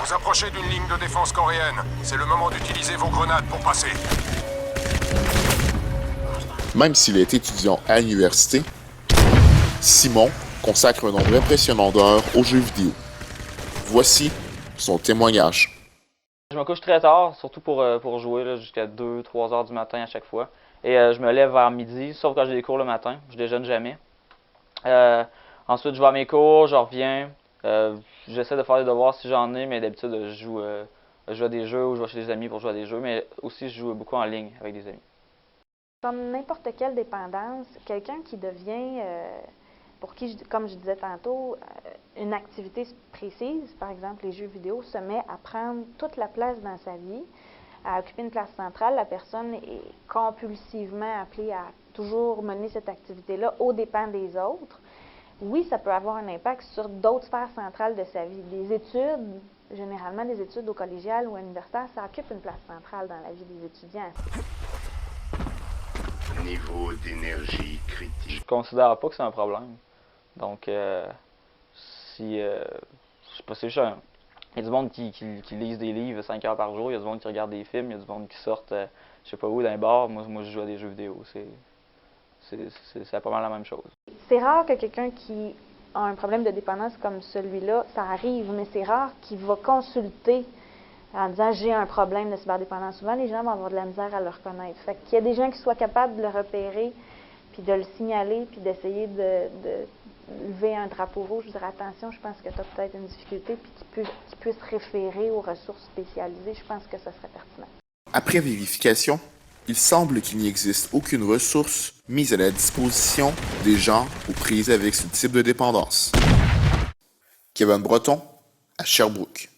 Vous approchez d'une ligne de défense coréenne. C'est le moment d'utiliser vos grenades pour passer. Même s'il est étudiant à l'université, Simon consacre un nombre impressionnant d'heures aux jeux vidéo. Voici son témoignage. Je me couche très tard, surtout pour jouer là, jusqu'à 2-3 heures du matin à chaque fois. Et je me lève vers midi, sauf quand j'ai des cours le matin. Je déjeune jamais. Ensuite, je vais à mes cours, je reviens. J'essaie de faire des devoirs si j'en ai, mais d'habitude, je joue à des jeux ou je vais chez des amis pour jouer à des jeux. Mais aussi, je joue beaucoup en ligne avec des amis. Comme n'importe quelle dépendance, quelqu'un qui devient, pour qui, comme je disais tantôt, une activité précise, par exemple les jeux vidéo, se met à prendre toute la place dans sa vie, à occuper une place centrale, la personne est compulsivement appelée à toujours mener cette activité-là aux dépens des autres. Oui, ça peut avoir un impact sur d'autres sphères centrales de sa vie. Les études, généralement des études au collégial ou universitaire, ça occupe une place centrale dans la vie des étudiants. Niveau d'énergie critique. Je considère pas que c'est un problème. Donc, si, je sais pas, c'est juste il y a du monde qui lise des livres 5 heures par jour, il y a du monde qui regarde des films, il y a du monde qui sortent, je sais pas où, dans les bars. Moi, je joue à des jeux vidéo. C'est pas mal la même chose. C'est rare que quelqu'un qui a un problème de dépendance comme celui-là, ça arrive, mais c'est rare qu'il va consulter en disant « j'ai un problème de cyberdépendance ». Souvent, les gens vont avoir de la misère à le reconnaître. Fait qu'il y a des gens qui soient capables de le repérer, puis de le signaler, puis d'essayer de lever un drapeau rouge, dire « attention, je pense que tu as peut-être une difficulté », puis qu'il puisse référer aux ressources spécialisées, je pense que ça serait pertinent. Après vérification, il semble qu'il n'y existe aucune ressource mise à la disposition des gens aux prises avec ce type de dépendance. Kevin Breton, à Sherbrooke.